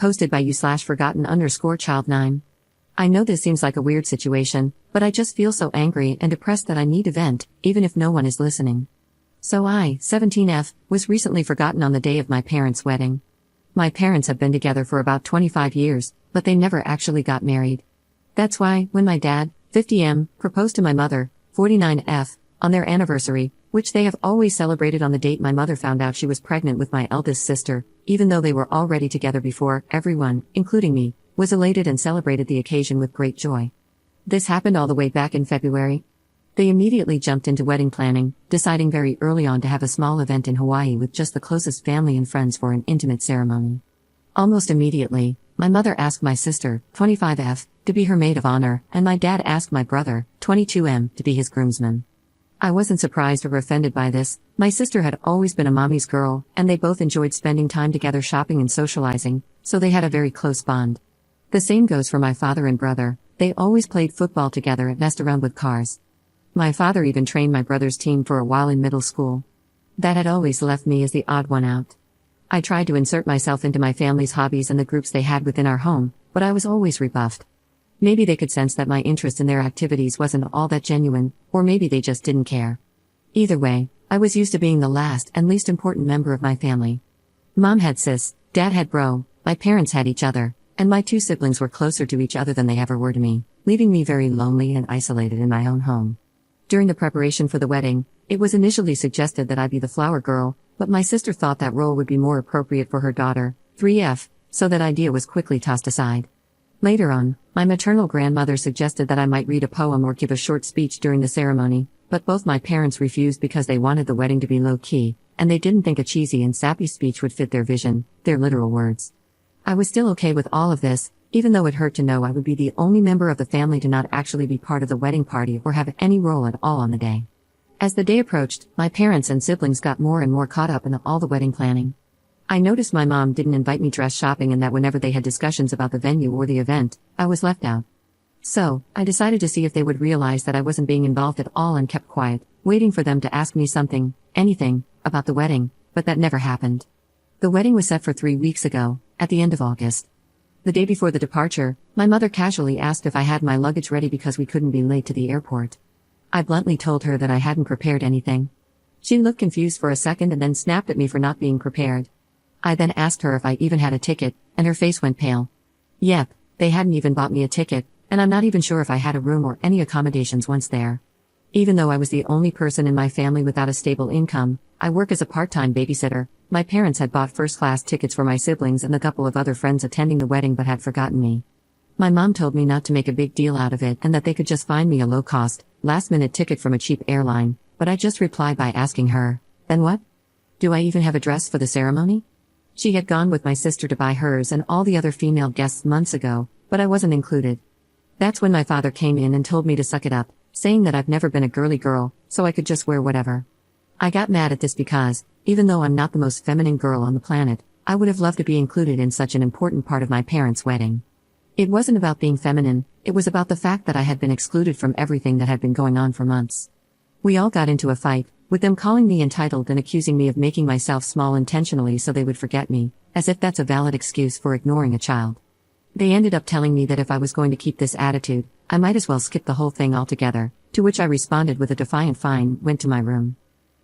posted by you/forgotten_child9. I know this seems like a weird situation, but I just feel so angry and depressed that I need to vent, even if no one is listening. So I, 17F, was recently forgotten on the day of my parents' wedding. My parents have been together for about 25 years, but they never actually got married. That's why, when my dad, 50M, proposed to my mother, 49F, on their anniversary, which they have always celebrated on the date my mother found out she was pregnant with my eldest sister, even though they were already together before, everyone, including me, was elated and celebrated the occasion with great joy. This happened all the way back in February. They immediately jumped into wedding planning, deciding very early on to have a small event in Hawaii with just the closest family and friends for an intimate ceremony. Almost immediately, my mother asked my sister, 25F, to be her maid of honor, and my dad asked my brother, 22M, to be his groomsman. I wasn't surprised or offended by this. My sister had always been a mommy's girl, and they both enjoyed spending time together shopping and socializing, so they had a very close bond. The same goes for my father and brother. They always played football together and messed around with cars. My father even trained my brother's team for a while in middle school. That had always left me as the odd one out. I tried to insert myself into my family's hobbies and the groups they had within our home, but I was always rebuffed. Maybe they could sense that my interest in their activities wasn't all that genuine, or maybe they just didn't care. Either way, I was used to being the last and least important member of my family. Mom had sis, dad had bro, my parents had each other, and my two siblings were closer to each other than they ever were to me, leaving me very lonely and isolated in my own home. During the preparation for the wedding, it was initially suggested that I be the flower girl, but my sister thought that role would be more appropriate for her daughter, 3F, so that idea was quickly tossed aside. Later on, my maternal grandmother suggested that I might read a poem or give a short speech during the ceremony, but both my parents refused because they wanted the wedding to be low-key, and they didn't think a cheesy and sappy speech would fit their vision, their literal words. I was still okay with all of this, even though it hurt to know I would be the only member of the family to not actually be part of the wedding party or have any role at all on the day. As the day approached, my parents and siblings got more and more caught up in all the wedding planning. I noticed my mom didn't invite me dress shopping and that whenever they had discussions about the venue or the event, I was left out. So, I decided to see if they would realize that I wasn't being involved at all and kept quiet, waiting for them to ask me something, anything, about the wedding, but that never happened. The wedding was set for 3 weeks ago, at the end of August. The day before the departure, my mother casually asked if I had my luggage ready because we couldn't be late to the airport. I bluntly told her that I hadn't prepared anything. She looked confused for a second and then snapped at me for not being prepared. I then asked her if I even had a ticket, and her face went pale. Yep, they hadn't even bought me a ticket, and I'm not even sure if I had a room or any accommodations once there. Even though I was the only person in my family without a stable income, I work as a part-time babysitter. My parents had bought first-class tickets for my siblings and a couple of other friends attending the wedding but had forgotten me. My mom told me not to make a big deal out of it and that they could just find me a low-cost, last-minute ticket from a cheap airline, but I just replied by asking her, "Then what? Do I even have a dress for the ceremony?" She had gone with my sister to buy hers and all the other female guests months ago, but I wasn't included. That's when my father came in and told me to suck it up, saying that I've never been a girly girl, so I could just wear whatever. I got mad at this because, even though I'm not the most feminine girl on the planet, I would have loved to be included in such an important part of my parents' wedding. It wasn't about being feminine, it was about the fact that I had been excluded from everything that had been going on for months. We all got into a fight, with them calling me entitled and accusing me of making myself small intentionally so they would forget me, as if that's a valid excuse for ignoring a child. They ended up telling me that if I was going to keep this attitude, I might as well skip the whole thing altogether, to which I responded with a defiant fine, went to my room.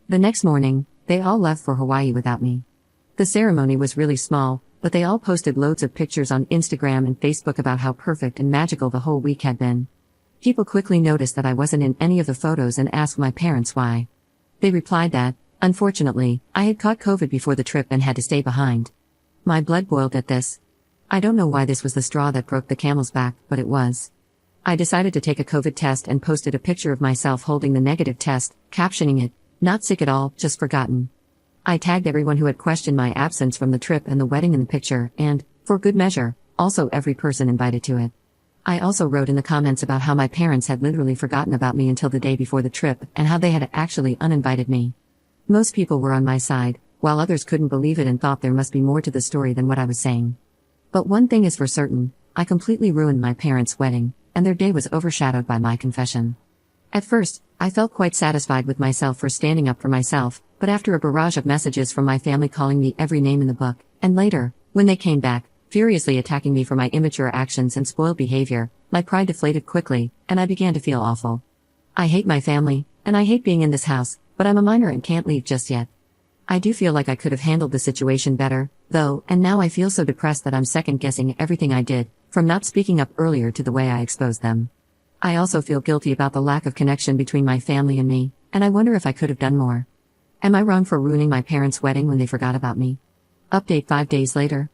The next morning, they all left for Hawaii without me. The ceremony was really small, but they all posted loads of pictures on Instagram and Facebook about how perfect and magical the whole week had been. People quickly noticed that I wasn't in any of the photos and asked my parents why. They replied that, unfortunately, I had caught COVID before the trip and had to stay behind. My blood boiled at this. I don't know why this was the straw that broke the camel's back, but it was. I decided to take a COVID test and posted a picture of myself holding the negative test, captioning it, "Not sick at all, just forgotten." I tagged everyone who had questioned my absence from the trip and the wedding in the picture, and, for good measure, also every person invited to it. I also wrote in the comments about how my parents had literally forgotten about me until the day before the trip and how they had actually uninvited me. Most people were on my side, while others couldn't believe it and thought there must be more to the story than what I was saying. But one thing is for certain, I completely ruined my parents' wedding, and their day was overshadowed by my confession. At first, I felt quite satisfied with myself for standing up for myself, but after a barrage of messages from my family calling me every name in the book, and later, when they came back, furiously attacking me for my immature actions and spoiled behavior. My pride deflated quickly, and I began to feel awful. I hate my family, and I hate being in this house, but I'm a minor and can't leave just yet. I do feel like I could have handled the situation better, though, and now I feel so depressed that I'm second-guessing everything I did, from not speaking up earlier to the way I exposed them. I also feel guilty about the lack of connection between my family and me, and I wonder if I could have done more. Am I wrong for ruining my parents' wedding when they forgot about me? Update 5 days later.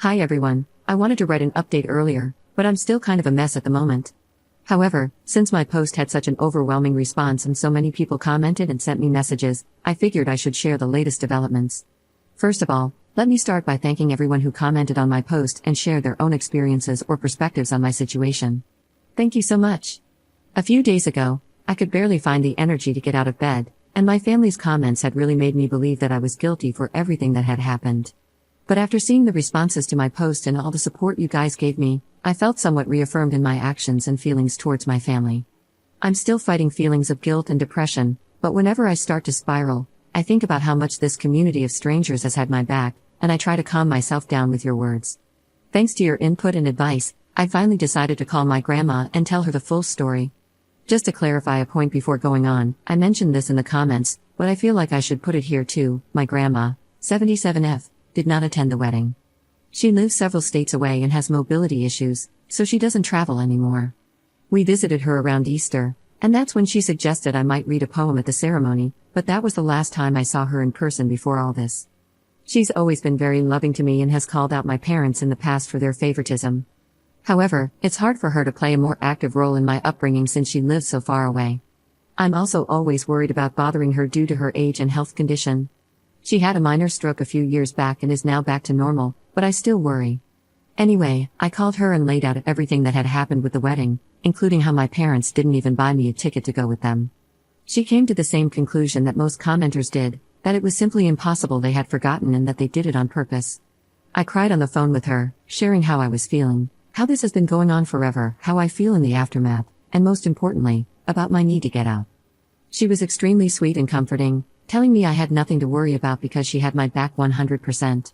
Hi everyone, I wanted to write an update earlier, but I'm still kind of a mess at the moment. However, since my post had such an overwhelming response and so many people commented and sent me messages, I figured I should share the latest developments. First of all, let me start by thanking everyone who commented on my post and shared their own experiences or perspectives on my situation. Thank you so much. A few days ago, I could barely find the energy to get out of bed, and my family's comments had really made me believe that I was guilty for everything that had happened. But after seeing the responses to my post and all the support you guys gave me, I felt somewhat reaffirmed in my actions and feelings towards my family. I'm still fighting feelings of guilt and depression, but whenever I start to spiral, I think about how much this community of strangers has had my back, and I try to calm myself down with your words. Thanks to your input and advice, I finally decided to call my grandma and tell her the full story. Just to clarify a point before going on, I mentioned this in the comments, but I feel like I should put it here too. My grandma, 77F, did not attend the wedding. She lives several states away and has mobility issues, so she doesn't travel anymore. We visited her around Easter, and that's when she suggested I might read a poem at the ceremony, but that was the last time I saw her in person before all this. She's always been very loving to me and has called out my parents in the past for their favoritism. However, it's hard for her to play a more active role in my upbringing since she lives so far away. I'm also always worried about bothering her due to her age and health condition. She had a minor stroke a few years back and is now back to normal, but I still worry. Anyway, I called her and laid out everything that had happened with the wedding, including how my parents didn't even buy me a ticket to go with them. She came to the same conclusion that most commenters did, that it was simply impossible they had forgotten and that they did it on purpose. I cried on the phone with her, sharing how I was feeling, how this has been going on forever, how I feel in the aftermath, and most importantly, about my need to get out. She was extremely sweet and comforting, telling me I had nothing to worry about because she had my back 100%.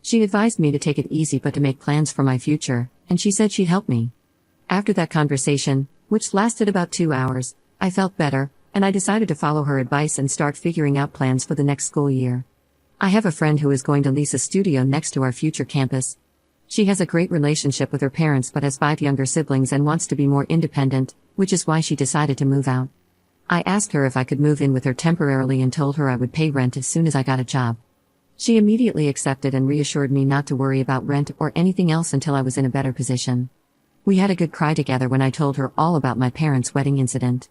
She advised me to take it easy but to make plans for my future, and she said she'd help me. After that conversation, which lasted about 2 hours, I felt better, and I decided to follow her advice and start figuring out plans for the next school year. I have a friend who is going to lease a studio next to our future campus. She has a great relationship with her parents but has 5 younger siblings and wants to be more independent, which is why she decided to move out. I asked her if I could move in with her temporarily and told her I would pay rent as soon as I got a job. She immediately accepted and reassured me not to worry about rent or anything else until I was in a better position. We had a good cry together when I told her all about my parents' wedding incident.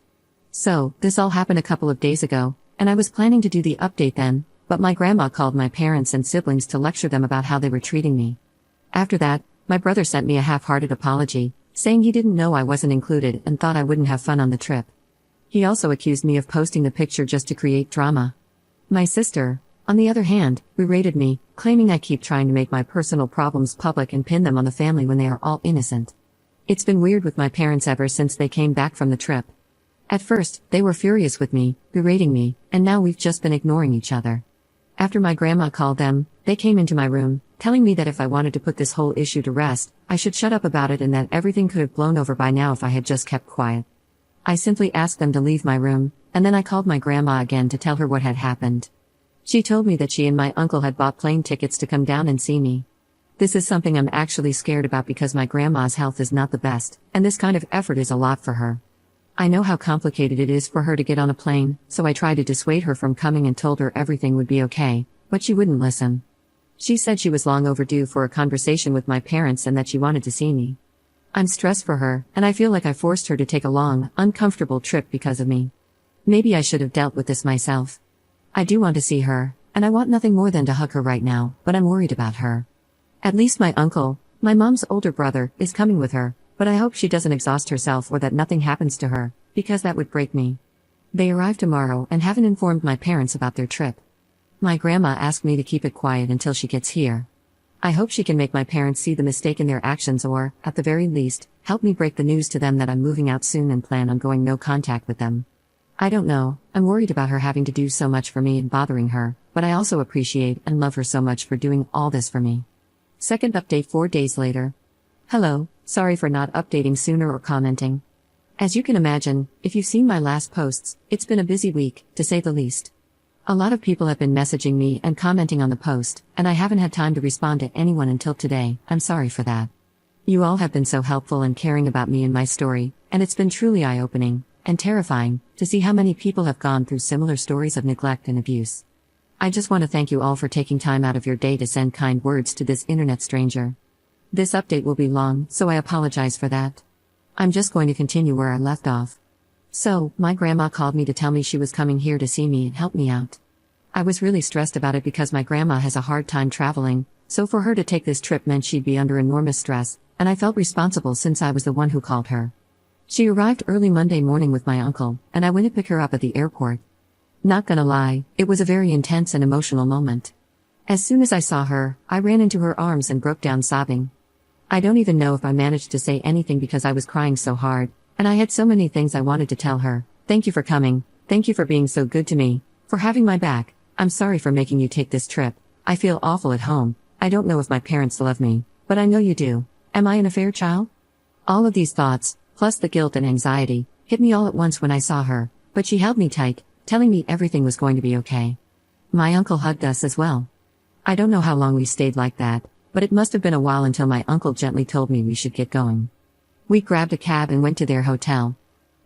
So, this all happened a couple of days ago, and I was planning to do the update then, but my grandma called my parents and siblings to lecture them about how they were treating me. After that, my brother sent me a half-hearted apology, saying he didn't know I wasn't included and thought I wouldn't have fun on the trip. He also accused me of posting the picture just to create drama. My sister, on the other hand, berated me, claiming I keep trying to make my personal problems public and pin them on the family when they are all innocent. It's been weird with my parents ever since they came back from the trip. At first, they were furious with me, berating me, and now we've just been ignoring each other. After my grandma called them, they came into my room, telling me that if I wanted to put this whole issue to rest, I should shut up about it and that everything could have blown over by now if I had just kept quiet. I simply asked them to leave my room, and then I called my grandma again to tell her what had happened. She told me that she and my uncle had bought plane tickets to come down and see me. This is something I'm actually scared about because my grandma's health is not the best, and this kind of effort is a lot for her. I know how complicated it is for her to get on a plane, so I tried to dissuade her from coming and told her everything would be okay, but she wouldn't listen. She said she was long overdue for a conversation with my parents and that she wanted to see me. I'm stressed for her, and I feel like I forced her to take a long, uncomfortable trip because of me. Maybe I should have dealt with this myself. I do want to see her, and I want nothing more than to hug her right now, but I'm worried about her. At least my uncle, my mom's older brother, is coming with her, but I hope she doesn't exhaust herself or that nothing happens to her, because that would break me. They arrive tomorrow and haven't informed my parents about their trip. My grandma asked me to keep it quiet until she gets here. I hope she can make my parents see the mistake in their actions or, at the very least, help me break the news to them that I'm moving out soon and plan on going no contact with them. I don't know, I'm worried about her having to do so much for me and bothering her, but I also appreciate and love her so much for doing all this for me. Second update 4 days later. Hello, sorry for not updating sooner or commenting. As you can imagine, if you've seen my last posts, it's been a busy week, to say the least. A lot of people have been messaging me and commenting on the post, and I haven't had time to respond to anyone until today. I'm sorry for that. You all have been so helpful and caring about me and my story, and it's been truly eye-opening and terrifying to see how many people have gone through similar stories of neglect and abuse. I just want to thank you all for taking time out of your day to send kind words to this internet stranger. This update will be long, so I apologize for that. I'm just going to continue where I left off. So, my grandma called me to tell me she was coming here to see me and help me out. I was really stressed about it because my grandma has a hard time traveling, so for her to take this trip meant she'd be under enormous stress, and I felt responsible since I was the one who called her. She arrived early Monday morning with my uncle, and I went to pick her up at the airport. Not gonna lie, it was a very intense and emotional moment. As soon as I saw her, I ran into her arms and broke down sobbing. I don't even know if I managed to say anything because I was crying so hard, and I had so many things I wanted to tell her. Thank you for coming, thank you for being so good to me, for having my back. I'm sorry for making you take this trip. I feel awful at home. I don't know if my parents love me, but I know you do. Am I an affair child? All of these thoughts, plus the guilt and anxiety, hit me all at once when I saw her, but she held me tight, telling me everything was going to be okay. My uncle hugged us as well. I don't know how long we stayed like that, but it must have been a while until my uncle gently told me we should get going. We grabbed a cab and went to their hotel.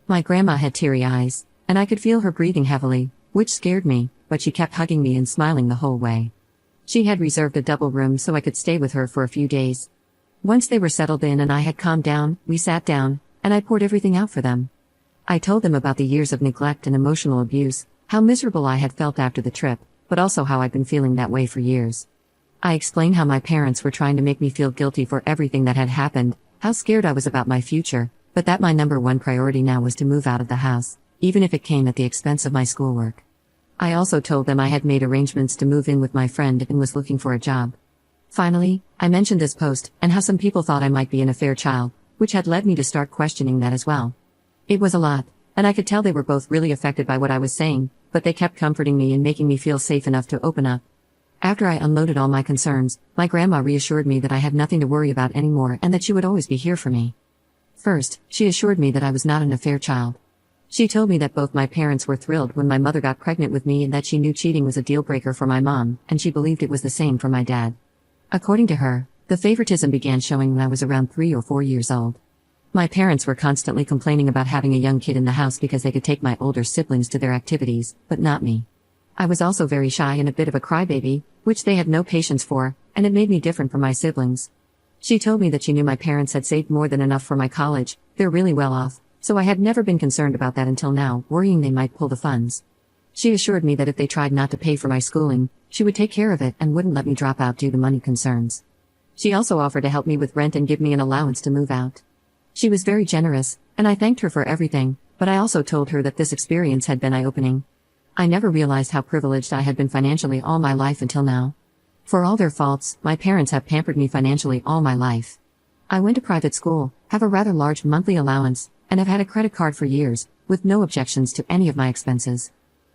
My grandma had teary eyes, and I could feel her breathing heavily, which scared me, but she kept hugging me and smiling the whole way. She had reserved a double room so I could stay with her for a few days. Once they were settled in and I had calmed down, we sat down, and I poured everything out for them. I told them about the years of neglect and emotional abuse, how miserable I had felt after the trip, but also how I'd been feeling that way for years. I explained how my parents were trying to make me feel guilty for everything that had happened, how scared I was about my future, but that my number one priority now was to move out of the house, even if it came at the expense of my schoolwork. I also told them I had made arrangements to move in with my friend and was looking for a job. Finally, I mentioned this post and how some people thought I might be an affair child, which had led me to start questioning that as well. It was a lot, and I could tell they were both really affected by what I was saying, but they kept comforting me and making me feel safe enough to open up. After I unloaded all my concerns, my grandma reassured me that I had nothing to worry about anymore and that she would always be here for me. First, she assured me that I was not an affair child. She told me that both my parents were thrilled when my mother got pregnant with me and that she knew cheating was a deal breaker for my mom, and she believed it was the same for my dad. According to her, the favoritism began showing when I was around 3 or 4 years old. My parents were constantly complaining about having a young kid in the house because they could take my older siblings to their activities, but not me. I was also very shy and a bit of a crybaby, which they had no patience for, and it made me different from my siblings. She told me that she knew my parents had saved more than enough for my college, they're really well off, so I had never been concerned about that until now, worrying they might pull the funds. She assured me that if they tried not to pay for my schooling, she would take care of it and wouldn't let me drop out due to money concerns. She also offered to help me with rent and give me an allowance to move out. She was very generous, and I thanked her for everything, but I also told her that this experience had been eye-opening. I never realized how privileged I had been financially all my life until now. For all their faults, my parents have pampered me financially all my life. I went to private school, have a rather large monthly allowance, and have had a credit card for years, with no objections to any of my expenses.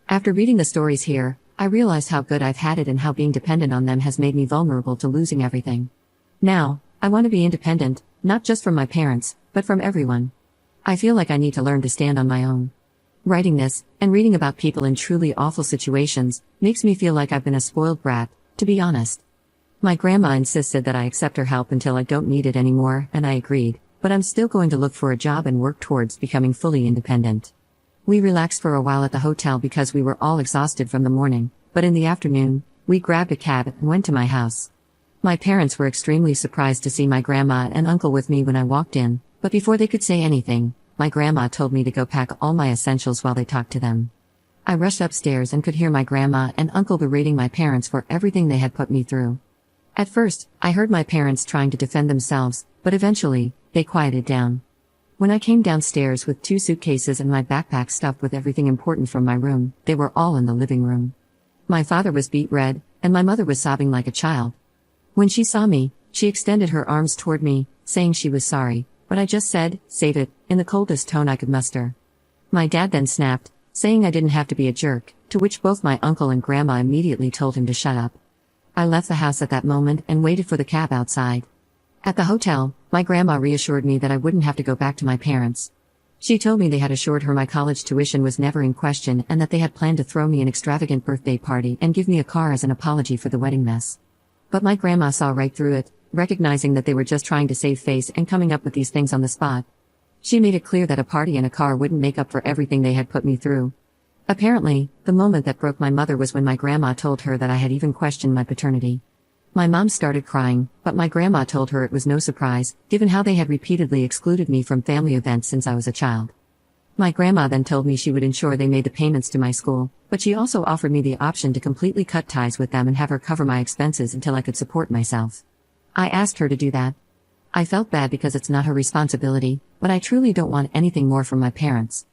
After reading the stories here, I realized how good I've had it and how being dependent on them has made me vulnerable to losing everything. Now, I want to be independent, not just from my parents, but from everyone. I feel like I need to learn to stand on my own. Writing this, and reading about people in truly awful situations, makes me feel like I've been a spoiled brat, to be honest. My grandma insisted that I accept her help until I don't need it anymore, and I agreed, but I'm still going to look for a job and work towards becoming fully independent. We relaxed for a while at the hotel because we were all exhausted from the morning, but in the afternoon, we grabbed a cab and went to my house. My parents were extremely surprised to see my grandma and uncle with me when I walked in, but before they could say anything, my grandma told me to go pack all my essentials while they talked to them. I rushed upstairs and could hear my grandma and uncle berating my parents for everything they had put me through. At first, I heard my parents trying to defend themselves, but eventually, they quieted down. When I came downstairs with 2 suitcases and my backpack stuffed with everything important from my room, they were all in the living room. My father was beet red, and my mother was sobbing like a child. When she saw me, she extended her arms toward me, saying she was sorry, but I just said, "Save it," in the coldest tone I could muster. My dad then snapped, saying I didn't have to be a jerk, to which both my uncle and grandma immediately told him to shut up. I left the house at that moment and waited for the cab outside. At the hotel, my grandma reassured me that I wouldn't have to go back to my parents. She told me they had assured her my college tuition was never in question and that they had planned to throw me an extravagant birthday party and give me a car as an apology for the wedding mess. But my grandma saw right through it, recognizing that they were just trying to save face and coming up with these things on the spot. She made it clear that a party and a car wouldn't make up for everything they had put me through. Apparently, the moment that broke my mother was when my grandma told her that I had even questioned my paternity. My mom started crying, but my grandma told her it was no surprise, given how they had repeatedly excluded me from family events since I was a child. My grandma then told me she would ensure they made the payments to my school, but she also offered me the option to completely cut ties with them and have her cover my expenses until I could support myself. I asked her to do that. I felt bad because it's not her responsibility, but I truly don't want anything more from my parents.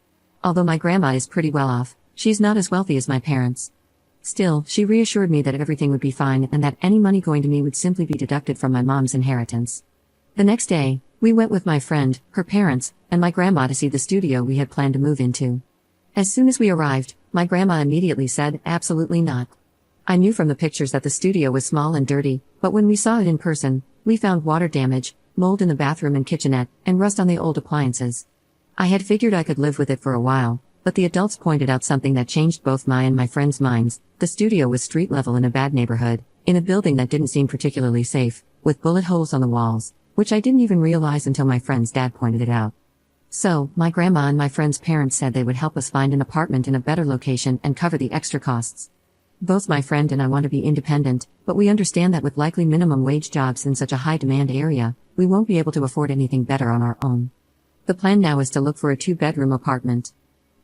Although my grandma is pretty well off, she's not as wealthy as my parents. Still, she reassured me that everything would be fine and that any money going to me would simply be deducted from my mom's inheritance. The next day, we went with my friend, her parents, and my grandma to see the studio we had planned to move into. As soon as we arrived, my grandma immediately said, "Absolutely not." I knew from the pictures that the studio was small and dirty, but when we saw it in person, we found water damage, mold in the bathroom and kitchenette, and rust on the old appliances. I had figured I could live with it for a while, but the adults pointed out something that changed both my and my friends' minds. The studio was street level in a bad neighborhood, in a building that didn't seem particularly safe, with bullet holes on the walls, which I didn't even realize until my friend's dad pointed it out. So, my grandma and my friend's parents said they would help us find an apartment in a better location and cover the extra costs. Both my friend and I want to be independent, but we understand that with likely minimum wage jobs in such a high demand area, we won't be able to afford anything better on our own. The plan now is to look for a 2-bedroom apartment.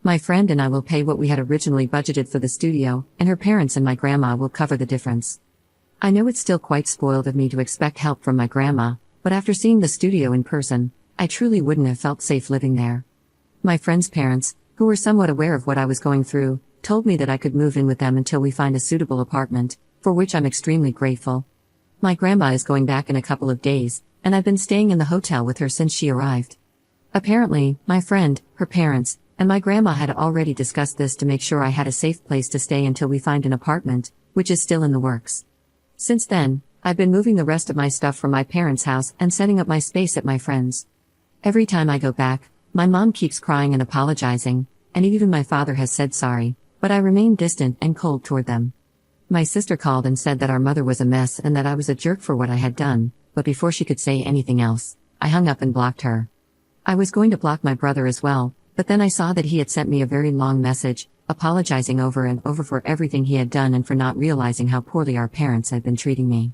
My friend and I will pay what we had originally budgeted for the studio, and her parents and my grandma will cover the difference. I know it's still quite spoiled of me to expect help from my grandma, but after seeing the studio in person, I truly wouldn't have felt safe living there. My friend's parents, who were somewhat aware of what I was going through, told me that I could move in with them until we find a suitable apartment, for which I'm extremely grateful. My grandma is going back in a couple of days, and I've been staying in the hotel with her since she arrived. Apparently, my friend, her parents, and my grandma had already discussed this to make sure I had a safe place to stay until we find an apartment, which is still in the works. Since then, I've been moving the rest of my stuff from my parents' house and setting up my space at my friend's. Every time I go back, my mom keeps crying and apologizing, and even my father has said sorry, but I remain distant and cold toward them. My sister called and said that our mother was a mess and that I was a jerk for what I had done, but before she could say anything else, I hung up and blocked her. I was going to block my brother as well, but then I saw that he had sent me a very long message, apologizing over and over for everything he had done and for not realizing how poorly our parents had been treating me.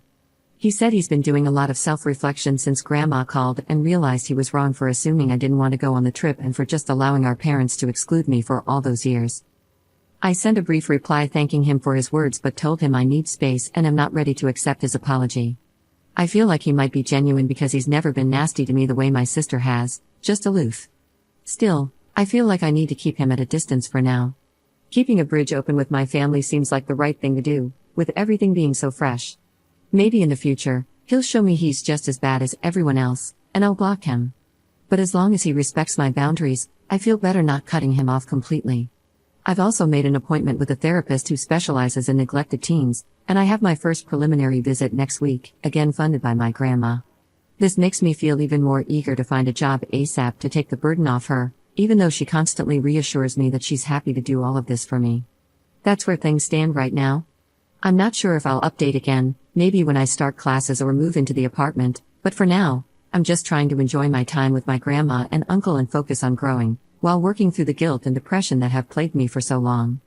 He said he's been doing a lot of self-reflection since Grandma called and realized he was wrong for assuming I didn't want to go on the trip and for just allowing our parents to exclude me for all those years. I sent a brief reply thanking him for his words but told him I need space and am not ready to accept his apology. I feel like he might be genuine because he's never been nasty to me the way my sister has, just aloof. Still, I feel like I need to keep him at a distance for now. Keeping a bridge open with my family seems like the right thing to do, with everything being so fresh. Maybe in the future, he'll show me he's just as bad as everyone else, and I'll block him. But as long as he respects my boundaries, I feel better not cutting him off completely. I've also made an appointment with a therapist who specializes in neglected teens, and I have my first preliminary visit next week, again funded by my grandma. This makes me feel even more eager to find a job ASAP to take the burden off her, even though she constantly reassures me that she's happy to do all of this for me. That's where things stand right now. I'm not sure if I'll update again, maybe when I start classes or move into the apartment, but for now, I'm just trying to enjoy my time with my grandma and uncle and focus on growing, while working through the guilt and depression that have plagued me for so long.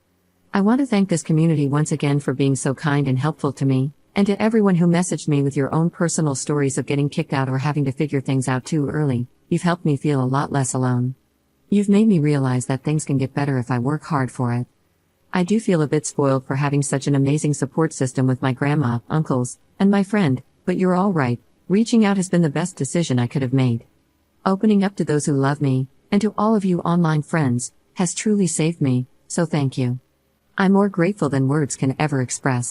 I want to thank this community once again for being so kind and helpful to me, and to everyone who messaged me with your own personal stories of getting kicked out or having to figure things out too early. You've helped me feel a lot less alone. You've made me realize that things can get better if I work hard for it. I do feel a bit spoiled for having such an amazing support system with my grandma, uncles, and my friend, but you're all right, reaching out has been the best decision I could have made. Opening up to those who love me, and to all of you online friends, has truly saved me, so thank you. I'm more grateful than words can ever express.